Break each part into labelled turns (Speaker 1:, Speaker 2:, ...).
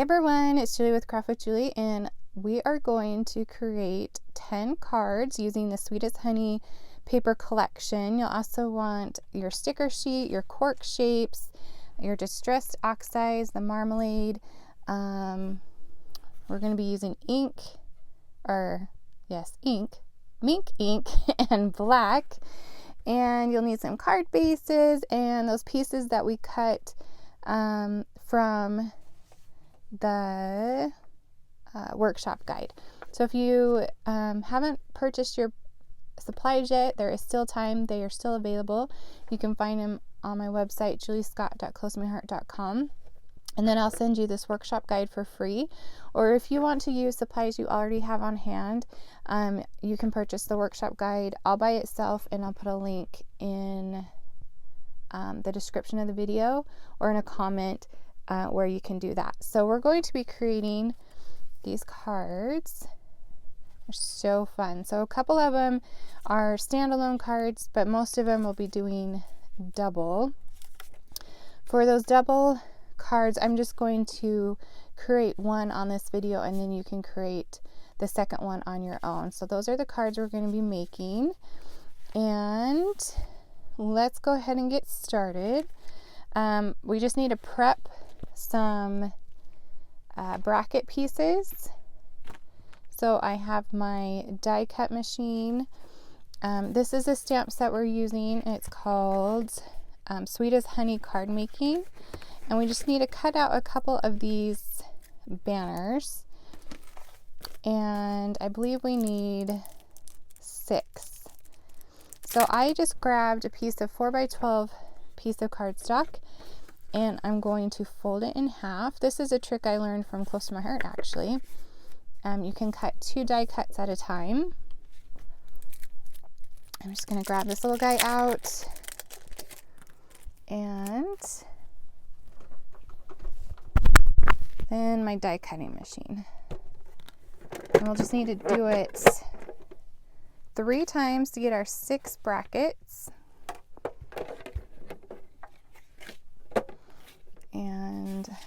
Speaker 1: Hey everyone, it's Julie with Craft with Julie, and we are going to create 10 cards using the Sweetest Honey paper collection. You'll also want your sticker sheet, your Cork Shapes, your distressed oxides, the Marmalade. We're going to be using ink, Mink ink and black. And you'll need some card bases and those pieces that we cut from the workshop guide. So if you haven't purchased your supplies yet, there is still time. They are still available. You can find them on my website, juliescott.closemyheart.com. And then I'll send you this workshop guide for free. Or if you want to use supplies you already have on hand, you can purchase the workshop guide all by itself, and I'll put a link in the description of the video or in a comment where you can do that. So we're going to be creating these cards. They're so fun. So a couple of them are standalone cards, but most of them will be doing double. For those double cards, I'm just going to create one on this video, and then you can create the second one on your own. So those are the cards we're going to be making, and let's go ahead and get started. We just need to prep some bracket pieces. So I have my die cut machine. This is a stamp set we're using. It's called Sweetest Honey Cardmaking, and we just need to cut out a couple of these banners, and I believe we need 6. So I just grabbed a piece of 4x12 piece of cardstock, and I'm going to fold it in half. This is a trick I learned from Close to My Heart, actually. You can cut 2 die cuts at a time. I'm just going to grab this little guy out, and then my die cutting machine. And we'll just need to do it 3 times to get our 6 brackets. And I'm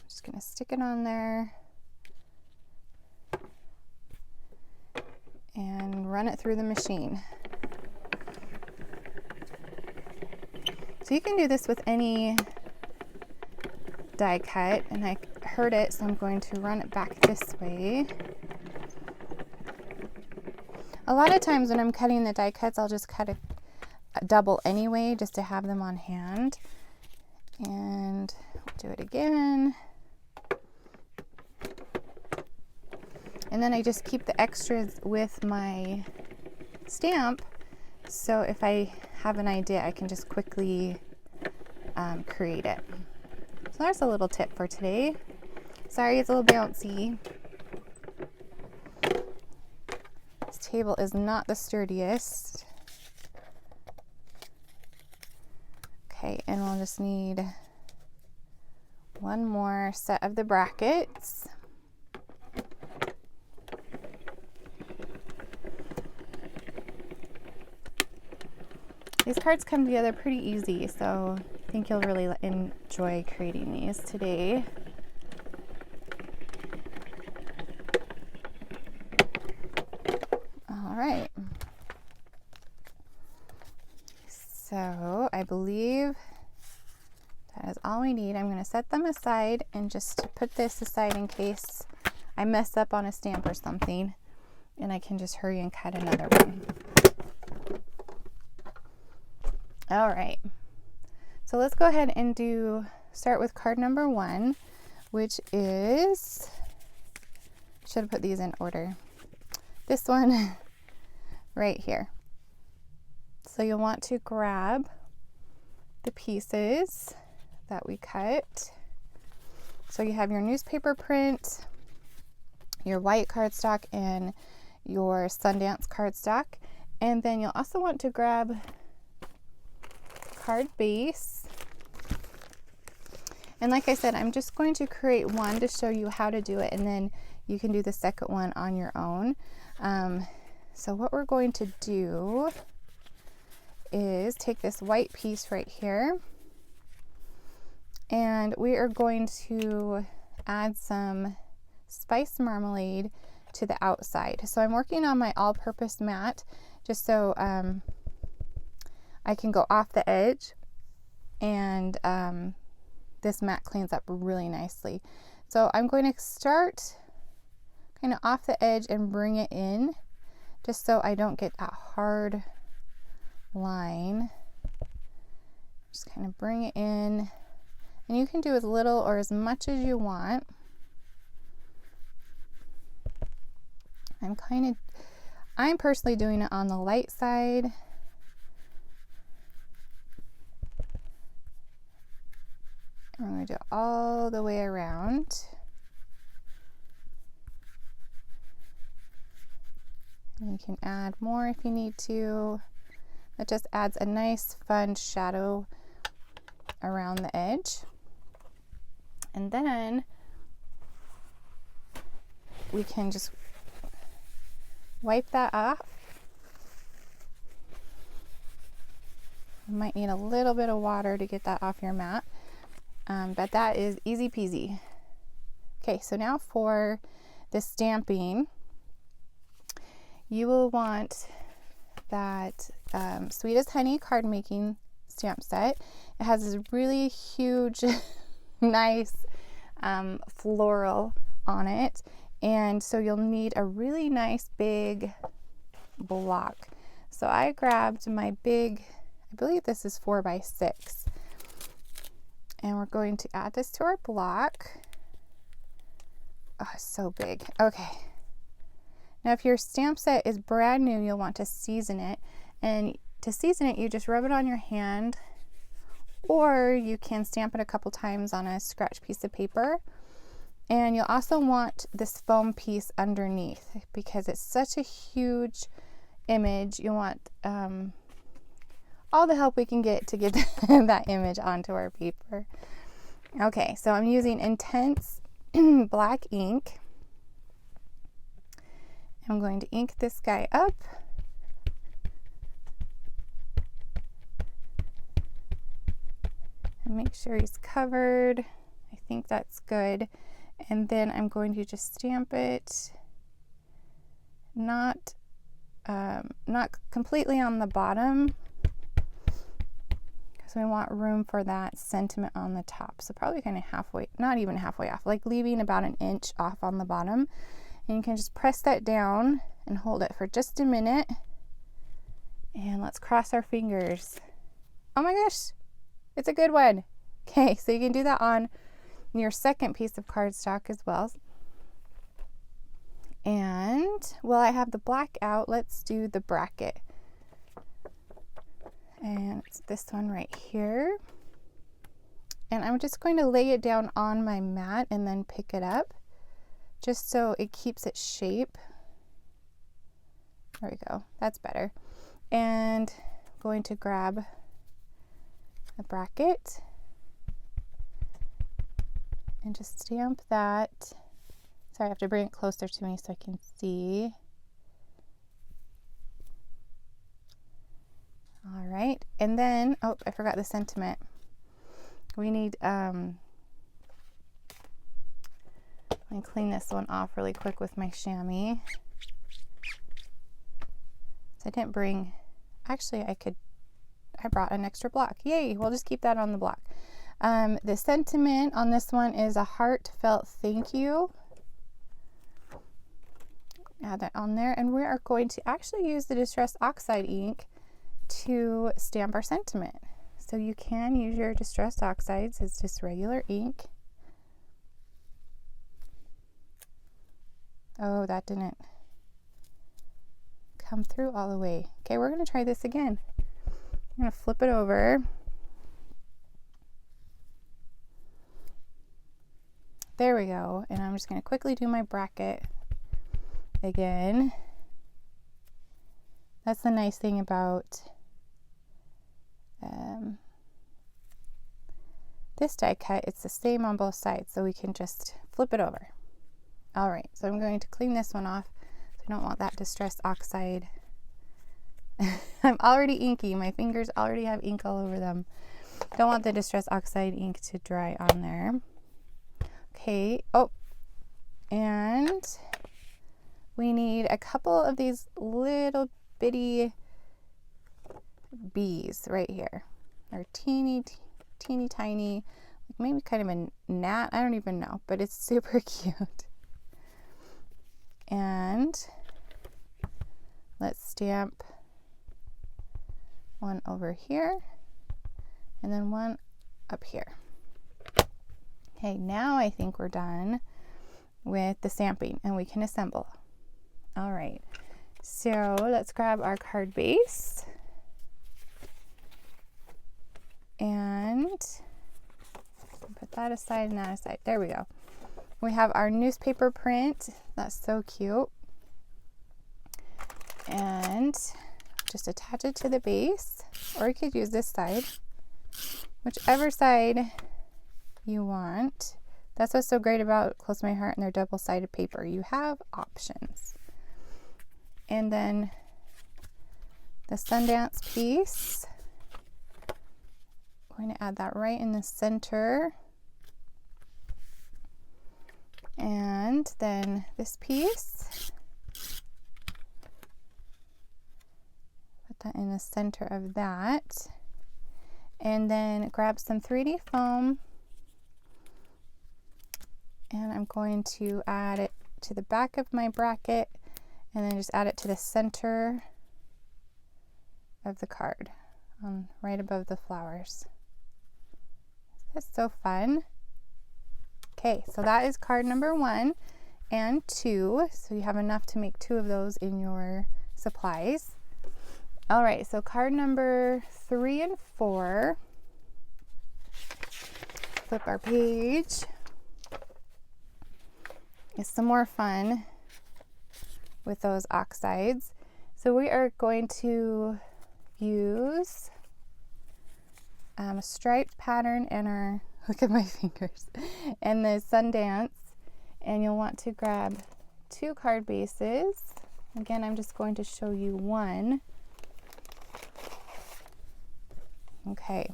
Speaker 1: just going to stick it on there and run it through the machine. So you can do this with any die cut, and I heard it, so I'm going to run it back this way. A lot of times when I'm cutting the die cuts, I'll just cut a double anyway, just to have them on hand. And do it again. And then I just keep the extras with my stamp, so if I have an idea, I can just quickly create it. So there's a little tip for today. Sorry, it's a little bouncy. This table is not the sturdiest. Okay, and we'll just need one more set of the brackets. These cards come together pretty easy, so I think you'll really enjoy creating these today. All right. So I believe that is all we need. I'm going to set them aside and just put this aside in case I mess up on a stamp or something, and I can just hurry and cut another one. All right, so let's go ahead and start with card number 1, which is, should have put these in order. This one right here. So you'll want to grab the pieces that we cut. So you have your newspaper print, your white cardstock, and your Sundance cardstock. And then you'll also want to grab card base. And like I said, I'm just going to create one to show you how to do it, and then you can do the second one on your own. So what we're going to do is take this white piece right here, And we are going to add some spiced marmalade to the outside. So I'm working on my all-purpose mat just so I can go off the edge, and this mat cleans up really nicely. So I'm going to start kind of off the edge and bring it in just so I don't get that hard line. Just kind of bring it in, and you can do as little or as much as you want. I'm personally doing it on the light side. And we're going to do it all the way around. And you can add more if you need to. That just adds a nice fun shadow around the edge. And then we can just wipe that off. You might need a little bit of water to get that off your mat, but that is easy peasy. Okay, so now for the stamping, you will want that Sweet as Honey card making stamp set. It has this really huge, nice floral on it. And so you'll need a really nice big block. So I grabbed my big, I believe this is 4x6. And we're going to add this to our block. Oh, it's so big. Okay. Now if your stamp set is brand new, you'll want to season it. And to season it, you just rub it on your hand, or you can stamp it a couple times on a scratch piece of paper. And you'll also want this foam piece underneath because it's such a huge image. You want all the help we can get to get that image onto our paper. Okay, so I'm using intense black ink. I'm going to ink this guy up. And make sure he's covered. I think that's good. And then I'm going to just stamp it, not completely on the bottom, because we want room for that sentiment on the top. So probably kind of halfway, not even halfway off, like leaving about an inch off on the bottom. And you can just press that down and hold it for just a minute. And let's cross our fingers. Oh my gosh, it's a good one. Okay, so you can do that on your second piece of cardstock as well. And while I have the black out, let's do the bracket. And it's this one right here. And I'm just going to lay it down on my mat and then pick it up, just so it keeps its shape. There we go, that's better. And I'm going to grab a bracket and just stamp that. Sorry, I have to bring it closer to me so I can see. All right, and then, oh, I forgot the sentiment. We need, let me clean this one off really quick with my chamois. So I didn't bring, actually I brought an extra block. Yay, we'll just keep that on the block. The sentiment on this one is a heartfelt thank you. Add that on there, and we are going to actually use the Distress Oxide ink to stamp our sentiment. So you can use your Distress Oxides, it's just regular ink. Oh, that didn't come through all the way. Okay, we're going to try this again. I'm going to flip it over. There we go. And I'm just going to quickly do my bracket again. That's the nice thing about this die cut. It's the same on both sides, so we can just flip it over. All right, so I'm going to clean this one off. So I don't want that Distress Oxide. I'm already inky. My fingers already have ink all over them. Don't want the Distress Oxide ink to dry on there. Okay, oh, and we need a couple of these little bitty bees right here. They're teeny tiny, maybe kind of a gnat, I don't even know, but it's super cute. And let's stamp one over here and then one up here. Okay, now I think we're done with the stamping and we can assemble. All right, so let's grab our card base and put that aside and that aside. There we go. We have our newspaper print. That's so cute. And just attach it to the base, or you could use this side, whichever side you want. That's what's so great about Close to My Heart and their double-sided paper. You have options. And then the Sundance piece, we're going to add that right in the center. And then this piece, put that in the center of that. And then grab some 3D foam, and I'm going to add it to the back of my bracket and then just add it to the center of the card, right above the flowers. That's so fun. Okay, so that is card number 1 and 2. So you have enough to make 2 of those in your supplies. All right, so card number 3 and 4. Flip our page. It's some more fun with those oxides. So we are going to use a striped pattern in our, look at my fingers, and the Sundance, and you'll want to grab 2 card bases. Again, I'm just going to show you one. Okay.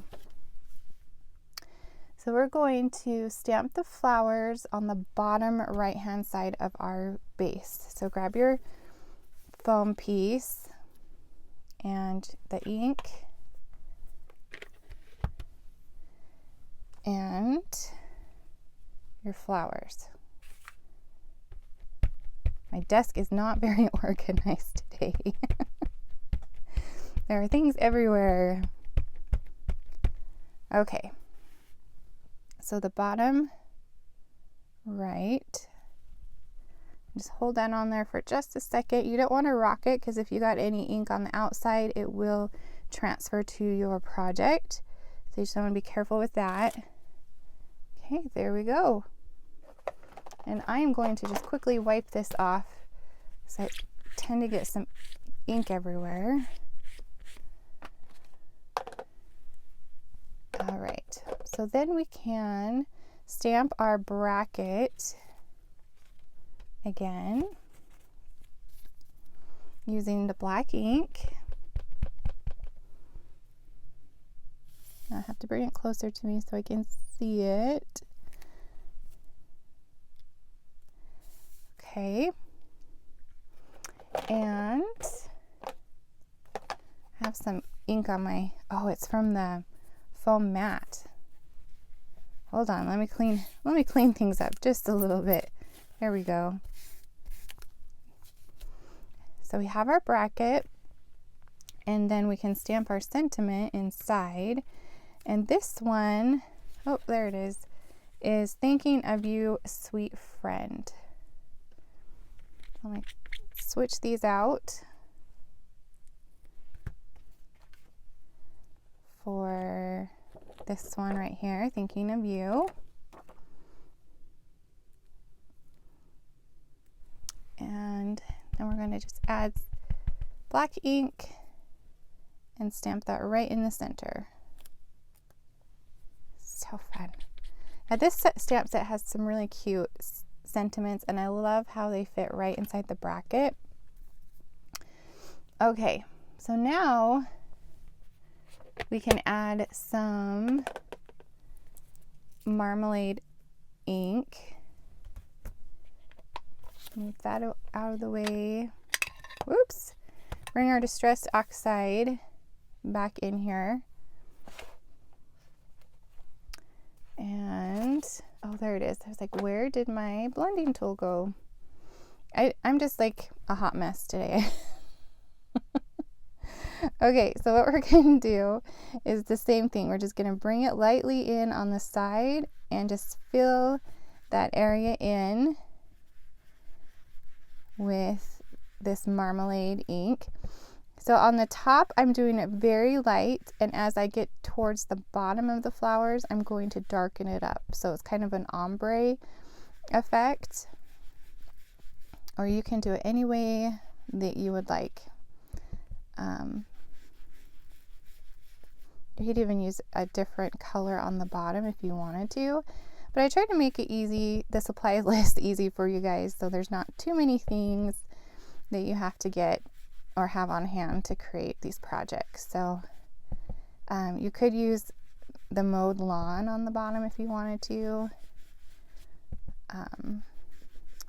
Speaker 1: So we're going to stamp the flowers on the bottom right hand side of our base. So grab your foam piece and the ink and your flowers. My desk is not very organized today. There are things everywhere. Okay. So the bottom right, just hold that on there for just a second. You don't want to rock it because if you got any ink on the outside, it will transfer to your project. So you just want to be careful with that. Okay, there we go. And I am going to just quickly wipe this off because I tend to get some ink everywhere. All right, so then we can stamp our bracket again using the black ink. I have to bring it closer to me so I can see it. Okay, and I have some ink on my, oh, it's from the foam mat. Hold on, let me clean things up just a little bit. There we go. So we have our bracket, and then we can stamp our sentiment inside. And this one, oh, there it is thinking of you, sweet friend. Let me switch these out for this one right here, thinking of you. And then we're going to just add black ink and stamp that right in the center. So fun. Now this stamp set has some really cute sentiments, and I love how they fit right inside the bracket. Okay, so now we can add some Marmalade ink. Move that out of the way. Whoops. Bring our distressed oxide back in here. And, oh, there it is. I was like, where did my blending tool go? I'm just like a hot mess today. Okay, so what we're going to do is the same thing. We're just going to bring it lightly in on the side and just fill that area in with this Marmalade ink. So on the top, I'm doing it very light, and as I get towards the bottom of the flowers, I'm going to darken it up. So it's kind of an ombre effect, or you can do it any way that you would like. You could even use a different color on the bottom if you wanted to, but I tried to make it easy, the supply list easy for you guys, so there's not too many things that you have to get or have on hand to create these projects. So you could use the mowed lawn on the bottom if you wanted to,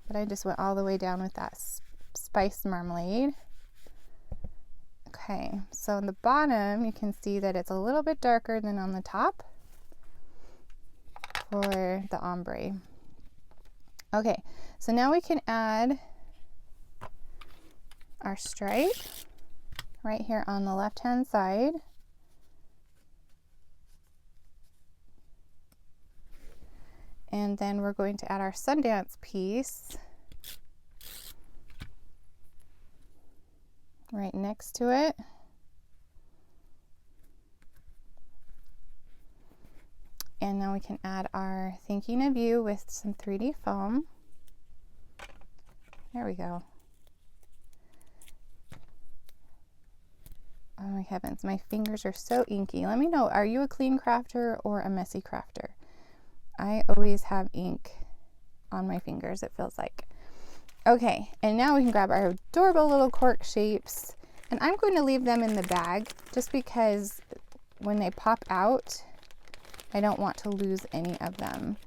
Speaker 1: but I just went all the way down with that spiced marmalade. Okay, so on the bottom you can see that it's a little bit darker than on the top for the ombre. Okay, so now we can add our stripe right here on the left hand side. And then we're going to add our Sundance piece right next to it. And now we can add our Thinking of You with some 3D foam. There we go. Oh my heavens, my fingers are so inky. Let me know, are you a clean crafter or a messy crafter? I always have ink on my fingers, it feels like. Okay, and now we can grab our adorable little Cork Shapes, and I'm going to leave them in the bag just because when they pop out, I don't want to lose any of them.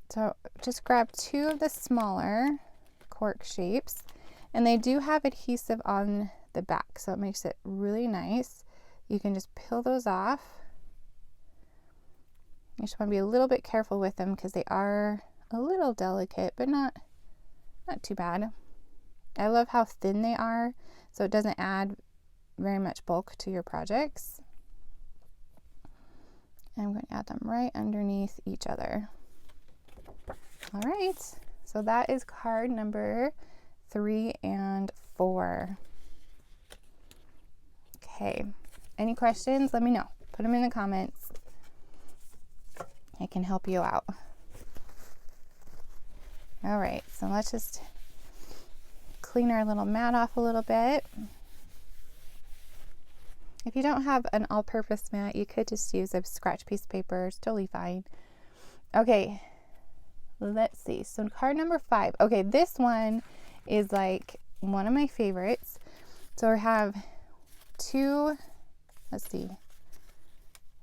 Speaker 1: So just grab 2 of the smaller Cork Shapes, and they do have adhesive on the back, so it makes it really nice. You can just peel those off. You just want to be a little bit careful with them because they are a little delicate, but not too bad. I love how thin they are, so it doesn't add very much bulk to your projects. I'm going to add them right underneath each other. All right, so that is card number 3 and 4. Okay, any questions? Let me know. Put them in the comments. I can help you out. All right, so let's just clean our little mat off a little bit. If you don't have an all-purpose mat, you could just use a scratch piece of paper. It's totally fine. Okay, let's see. So card number 5. Okay, this one is like one of my favorites. So we have 2, let's see.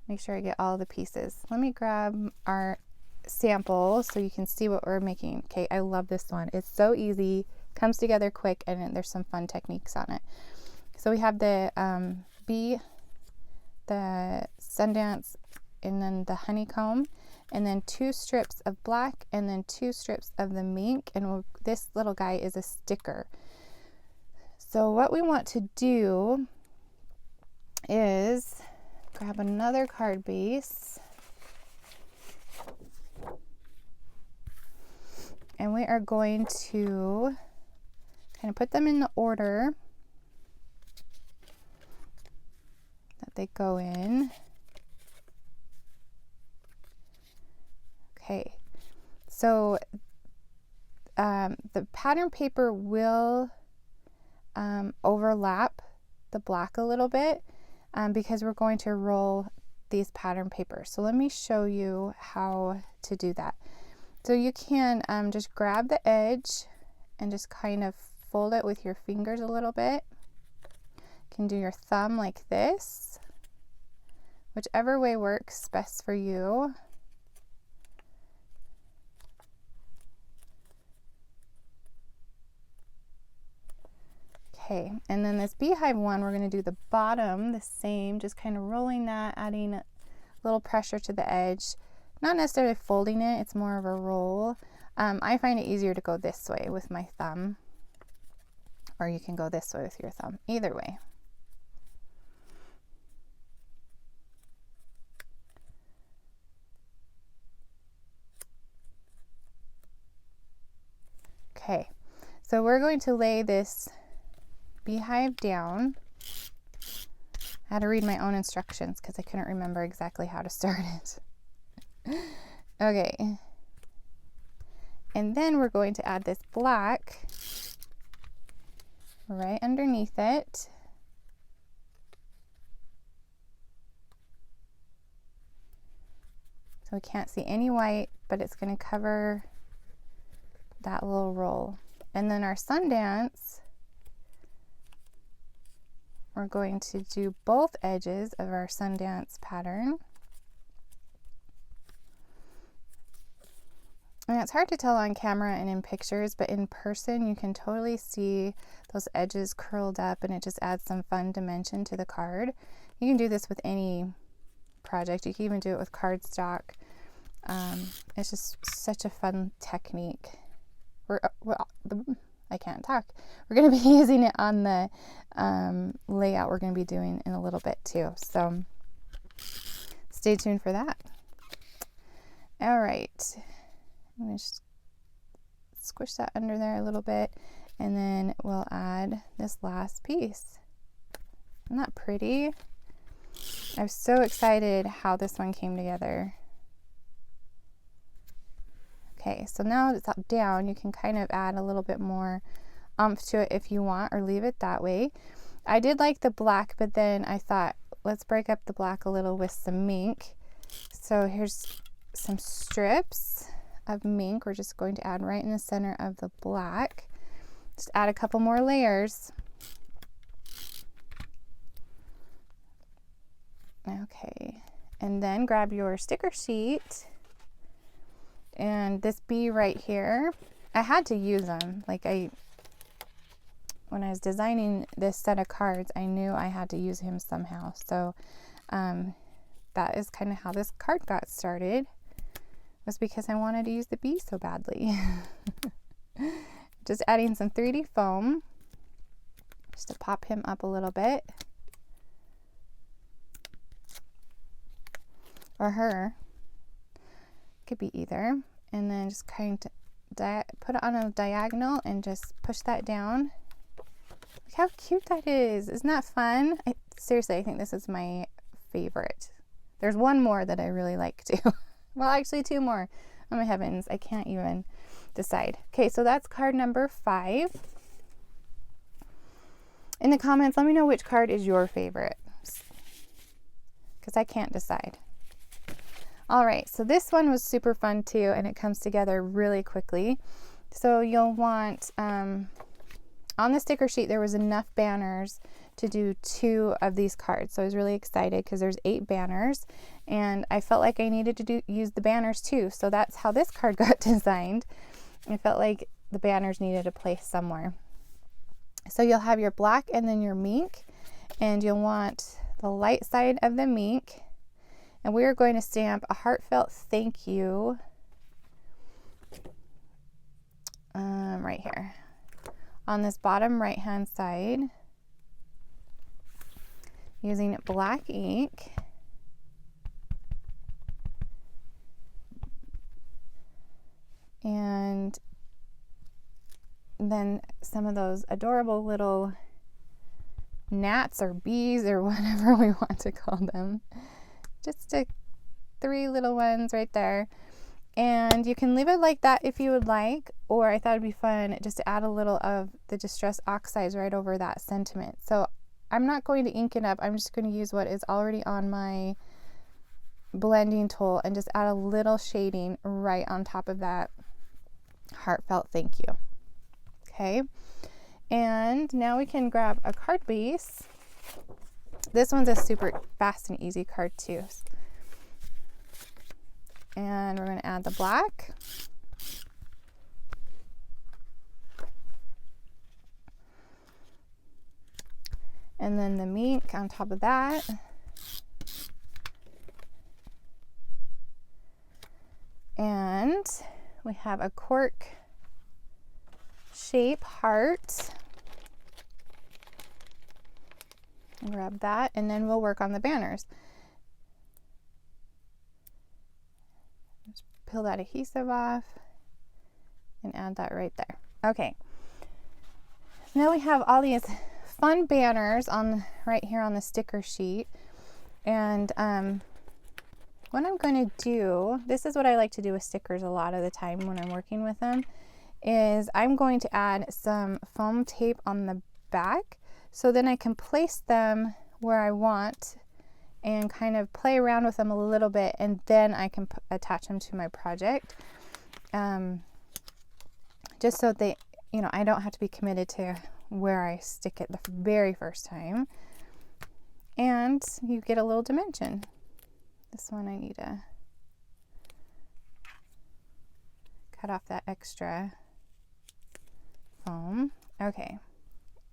Speaker 1: Make sure I get all the pieces. Let me grab our sample so you can see what we're making. Okay, I love this one. It's so easy, comes together quick, and there's some fun techniques on it. So we have the bee, the Sundance, and then the honeycomb, and then 2 strips of black, and then 2 strips of the mink, and this little guy is a sticker. So what we want to do is grab another card base, and we are going to kind of put them in the order that they go in. Okay, so the pattern paper will overlap the black a little bit because we're going to roll these pattern papers. So let me show you how to do that. So you can just grab the edge and just kind of fold it with your fingers a little bit. You can do your thumb like this, whichever way works best for you. Okay, and then this beehive one, we're going to do the bottom the same, just kind of rolling that, adding a little pressure to the edge. Not necessarily folding it, it's more of a roll. I find it easier to go this way with my thumb, or you can go this way with your thumb, either way. Okay, so we're going to lay this beehive down. I had to read my own instructions because I couldn't remember exactly how to start it. Okay, and then we're going to add this black right underneath it. So we can't see any white, but it's going to cover that little roll. And then our Sundance, we're going to do both edges of our Sundance pattern. And it's hard to tell on camera and in pictures, but in person you can totally see those edges curled up, and it just adds some fun dimension to the card. You can do this with any project. You can even do it with cardstock. It's just such a fun technique. I can't talk. We're going to be using it on the layout we're going to be doing in a little bit too. So stay tuned for that. All right. I'm going to just squish that under there a little bit, and then we'll add this last piece. Isn't that pretty? I'm so excited how this one came together. Okay, so now it's up down, you can kind of add a little bit more oomph to it if you want, or leave it that way. I did like the black, but then I thought, let's break up the black a little with some mink. So here's some strips of mink. We're just going to add right in the center of the black. Just add a couple more layers. Okay, and then grab your sticker sheet. And this bee right here, I had to use them. When I was designing this set of cards, I knew I had to use him somehow. So that is kind of how this card got started, was because I wanted to use the bee so badly. Just adding some 3D foam just to pop him up a little bit. Or her. Could be either. And then just kind of put it on a diagonal and just push that down. Look how cute that is. Isn't that fun? Seriously, I think this is my favorite. There's one more that I really like too. Well, actually two more. Oh my heavens, I can't even decide. Okay, so that's card number 5. In the comments, let me know which card is your favorite, because I can't decide. All right, so this one was super fun too, and it comes together really quickly. So you'll want, on the sticker sheet, there was enough banners to do 2 of these cards. So I was really excited because there's 8 banners, and I felt like I needed to use the banners too. So that's how this card got designed. I felt like the banners needed a place somewhere. So you'll have your black and then your mink, and you'll want the light side of the mink. And we are going to stamp a heartfelt thank you right here on this bottom right hand side using black ink. And then some of those adorable little gnats or bees or whatever we want to call them. Just 3 little ones right there. And you can leave it like that if you would like, or I thought it'd be fun just to add a little of the Distress Oxides right over that sentiment. So I'm not going to ink it up. I'm just going to use what is already on my blending tool and just add a little shading right on top of that heartfelt thank you. Okay, and now we can grab a card base. This one's a super fast and easy card too. And we're going to add the black. And then the mink on top of that. And we have a cork shape heart. Grab that, and then we'll work on the banners. Just peel that adhesive off and add that right there. Okay. Now we have all these fun banners on right here on the sticker sheet. And what I'm going to do, this is what I like to do with stickers a lot of the time when I'm working with them, is I'm going to add some foam tape on the back, so then I can place them where I want and kind of play around with them a little bit, and then I can attach them to my project. Just so they, you know, I don't have to be committed to where I stick it the very first time. And you get a little dimension. This one I need to cut off that extra foam. Okay.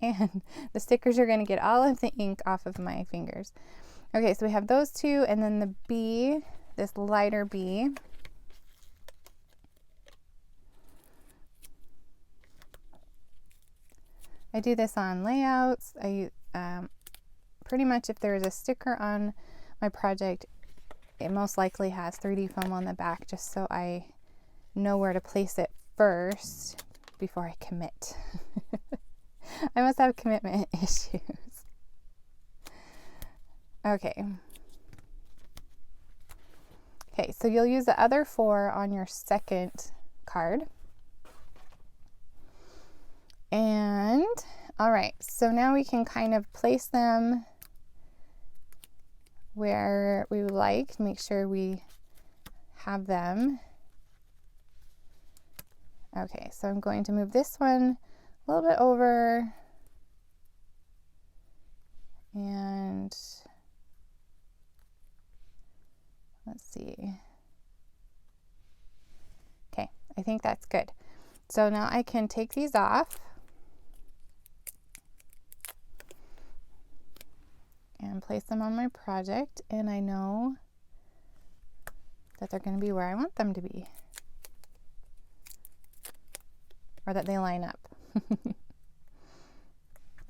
Speaker 1: And the stickers are going to get all of the ink off of my fingers. Okay, so we have those two, and then the bee, this lighter bee. I do this on layouts. I pretty much, if there's a sticker on my project, it most likely has 3D foam on the back, just so I know where to place it first before I commit. I must have commitment issues. Okay. Okay, so you'll use the other 4 on your second card. And, all right, so now we can kind of place them where we would like, make sure we have them. Okay, so I'm going to move this one a little bit over, and let's see. Okay, I think that's good. So now I can take these off and place them on my project, and I know that they're going to be where I want them to be, or that they line up.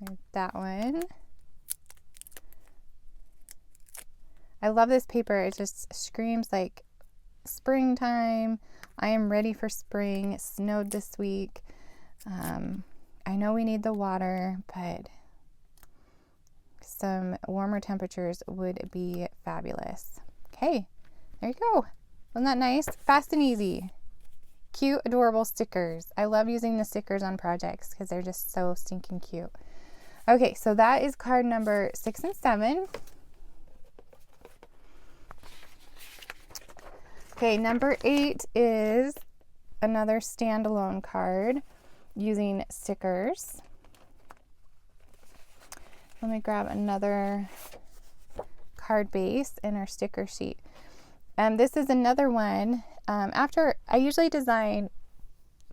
Speaker 1: There's that one. I love this paper. It just screams like springtime. I am ready for spring. It snowed this week. I know we need the water, but some warmer temperatures would be fabulous. Okay, there you go. Wasn't that nice? Fast and easy. Cute, adorable stickers. I love using the stickers on projects because they're just so stinking cute. Okay, so that is card number 6 and 7. Okay, number 8 is another standalone card using stickers. Let me grab another card base in our sticker sheet. This is another one. After I usually design,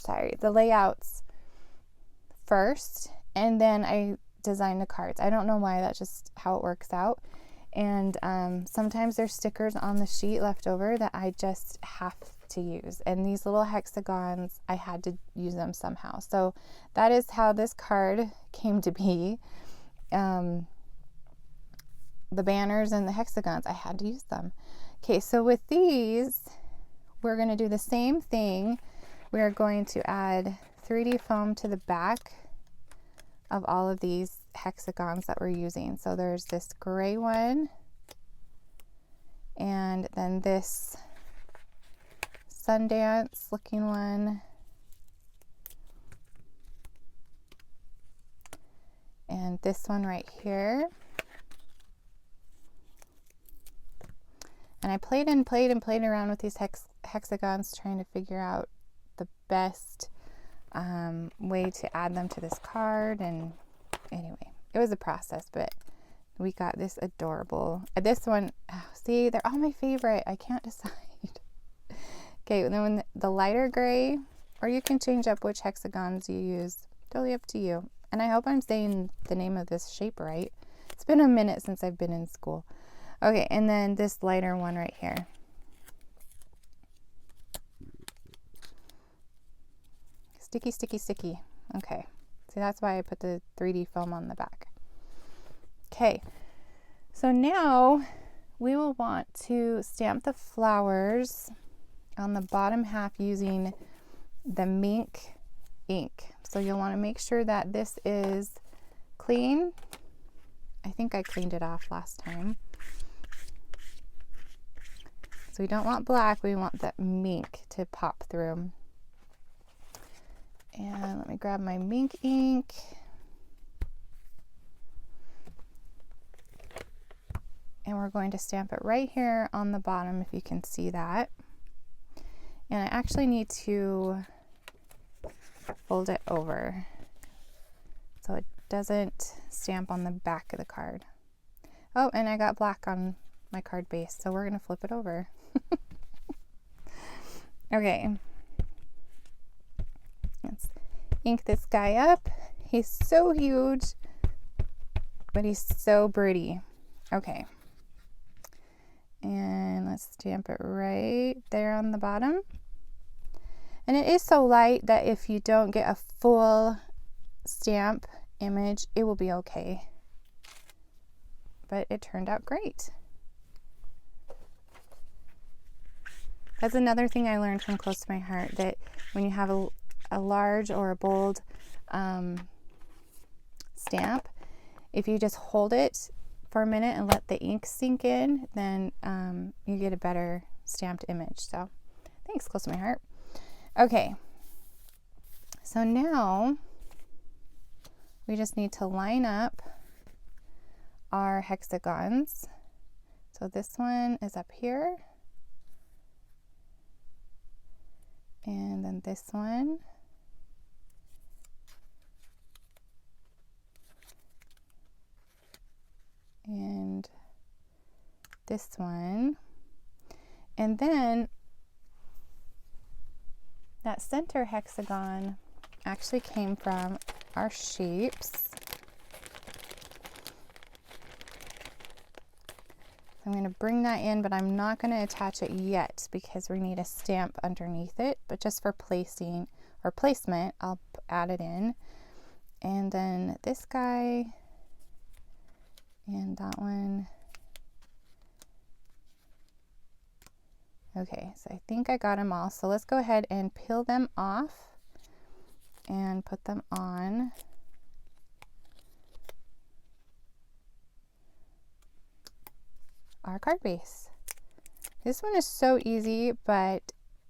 Speaker 1: the layouts first, and then I design the cards. I don't know why, that's just how it works out. And sometimes there's stickers on the sheet left over that I just have to use. And these little hexagons, I had to use them somehow. So that is how this card came to be. The banners and the hexagons, I had to use them. Okay, so with these, we're going to do the same thing. We're going to add 3D foam to the back of all of these hexagons that we're using. So there's this gray one, and then this Sundance looking one, and this one right here. And I played around with these hexagons, trying to figure out the best way to add them to this card. And anyway, it was a process, but we got this adorable, this one, oh, see, they're all my favorite. I can't decide. Okay, and then when the lighter gray, or you can change up which hexagons you use. Totally up to you. And I hope I'm saying the name of this shape right. It's been a minute since I've been in school. Okay, and then this lighter one right here. Sticky, sticky, sticky. Okay, see, that's why I put the 3D foam on the back. Okay, so now we will want to stamp the flowers on the bottom half using the Mink ink. So you'll want to make sure that this is clean. I think I cleaned it off last time. So we don't want black, we want that Mink to pop through. And let me grab my Mink ink. And we're going to stamp it right here on the bottom, if you can see that. And I actually need to fold it over so it doesn't stamp on the back of the card. Oh, and I got black on my card base, so we're going to flip it over. Okay. Let's ink this guy up. He's so huge, but he's so pretty. Okay. And let's stamp it right there on the bottom. And it is so light that if you don't get a full stamp image, it will be okay. But it turned out great. That's another thing I learned from Close to My Heart, that when you have a large or a bold stamp, if you just hold it for a minute and let the ink sink in, then you get a better stamped image. So thanks, Close to My Heart. Okay, so now we just need to line up our hexagons. So this one is up here, and then this one, and this one, and then that center hexagon actually came from our shapes. I'm going to bring that in, but I'm not going to attach it yet because we need a stamp underneath it, but just for placing or placement, I'll add it in. And then this guy and that one. Okay, so I think I got them all. So let's go ahead and peel them off and put them on. Our card base. This one is so easy, but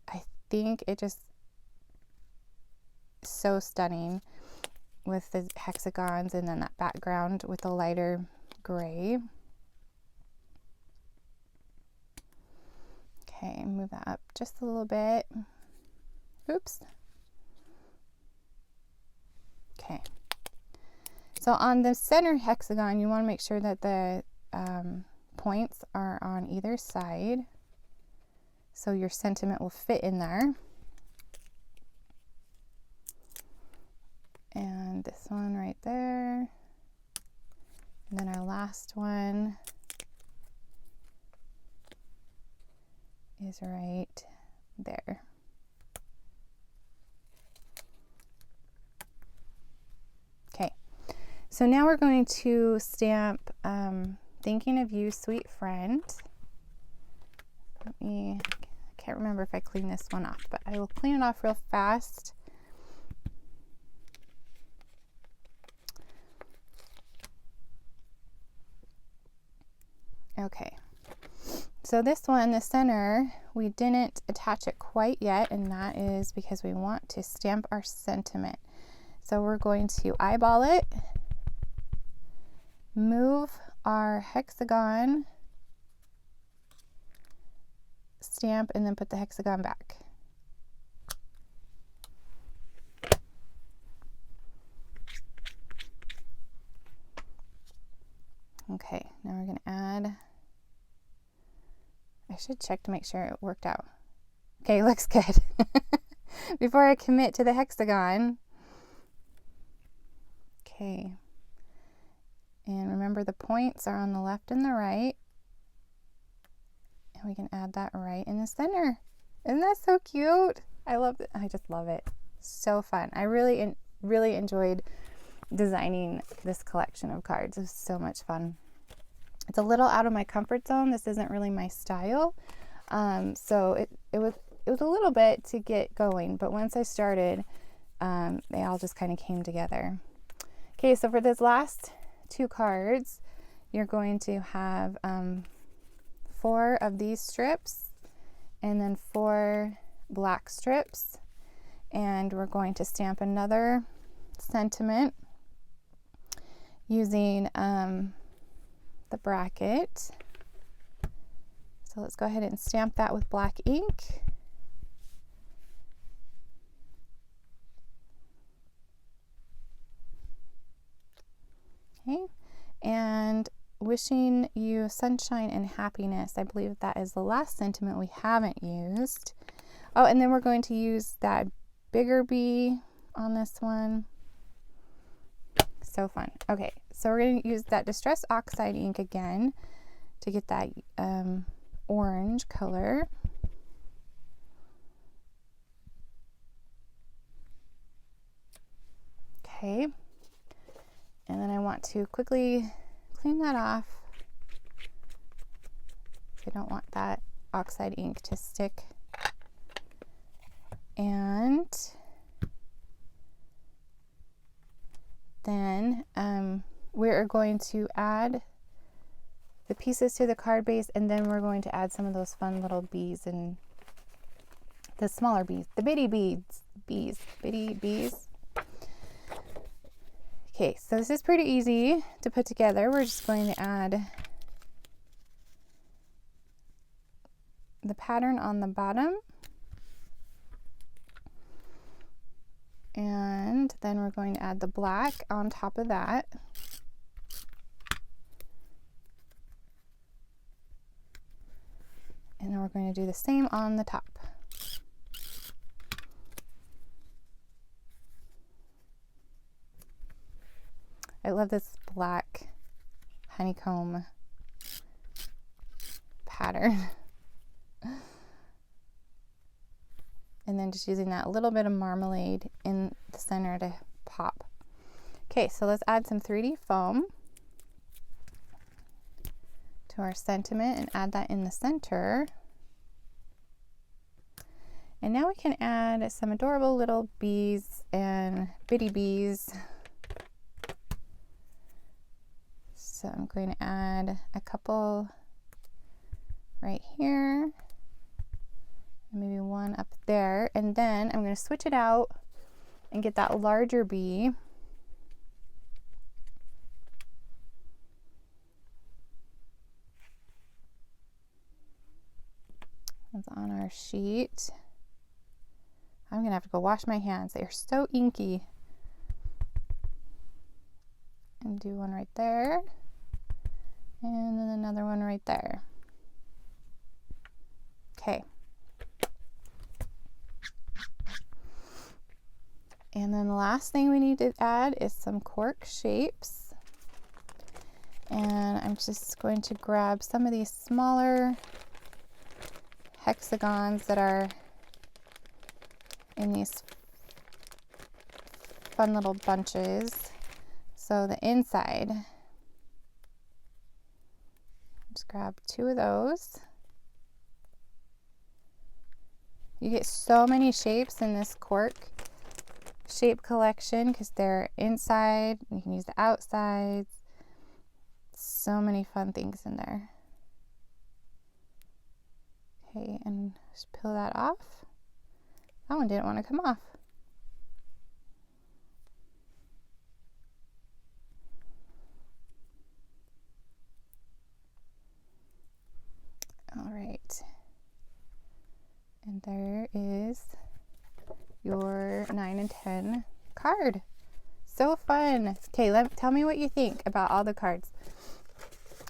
Speaker 1: I think it just is so stunning with the hexagons and then that background with the lighter gray. Okay, move that up just a little bit. Oops. Okay. So on the center hexagon, you want to make sure that the points are on either side, so your sentiment will fit in there. And this one right there. And then our last one is right there. Okay, so now we're going to stamp Thinking of You, Sweet Friend. I can't remember if I cleaned this one off, but I will clean it off real fast. Okay, so this one, the center, we didn't attach it quite yet, and that is because we want to stamp our sentiment. So we're going to eyeball it, move our hexagon, stamp, and then put the hexagon back. Okay, now we're gonna add, I should check to make sure it worked out. Okay, looks good. Before I commit to the hexagon. Okay. And remember the points are on the left and the right. And we can add that right in the center. Isn't that so cute? I love it. I just love it. So fun. I really enjoyed designing this collection of cards. It was so much fun. It's a little out of my comfort zone. This isn't really my style. So it was a little bit to get going, but once I started, they all just kind of came together. Okay, so for this last 2 cards, you're going to have 4 of these strips and then 4 black strips, and we're going to stamp another sentiment using the bracket. So let's go ahead and stamp that with black ink. Okay, and wishing you sunshine and happiness. I believe that is the last sentiment we haven't used. Oh, and then we're going to use that bigger bee on this one. So fun. Okay, so we're going to use that Distress Oxide ink again to get that orange color. Okay, and then I want to quickly clean that off. I don't want that oxide ink to stick. And then we're going to add the pieces to the card base, and then we're going to add some of those fun little bees and the smaller bees, the bitty bees. Okay, so this is pretty easy to put together. We're just going to add the pattern on the bottom, and then we're going to add the black on top of that. And then we're going to do the same on the top. I love this black honeycomb pattern. And then just using that little bit of marmalade in the center to pop. Okay, so let's add some 3D foam to our sentiment and add that in the center. And now we can add some adorable little bees and bitty bees. So I'm going to add a couple right here, and maybe one up there, and then I'm going to switch it out and get that larger bee. It's on our sheet. I'm going to have to go wash my hands. They are so inky. And do one right there. And then another one right there. Okay. And then the last thing we need to add is some Cork Shapes. And I'm just going to grab some of these smaller hexagons that are in these fun little bunches. So the inside, just grab 2 of those. You get so many shapes in this Cork shape collection because they're inside, you can use the outsides. So many fun things in there. Okay, and just peel that off. That one didn't want to come off. All right, and there is your 9 and 10 card. So fun. Okay, tell me what you think about all the cards.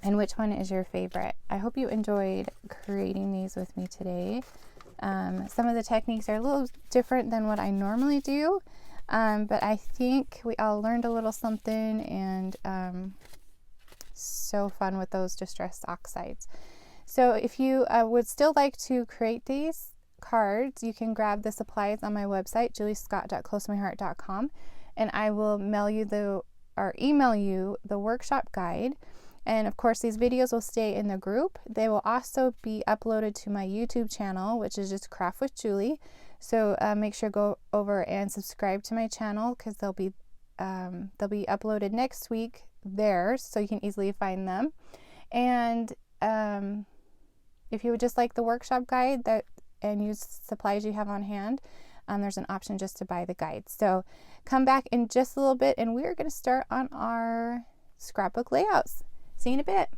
Speaker 1: and which one is your favorite. I hope you enjoyed creating these with me today. Some of the techniques are a little different than what I normally do, but I think we all learned a little something, and so fun with those distressed oxides. So if you would still like to create these cards, you can grab the supplies on my website, juliescott.closemyheart.com, and I will email you the workshop guide. And of course, these videos will stay in the group. They will also be uploaded to my YouTube channel, which is just Craft with Julie. So make sure to go over and subscribe to my channel, because they'll be uploaded next week there, so you can easily find them. And if you would just like the workshop guide and use supplies you have on hand, there's an option just to buy the guide. So come back in just a little bit, and we're going to start on our scrapbook layouts. See you in a bit.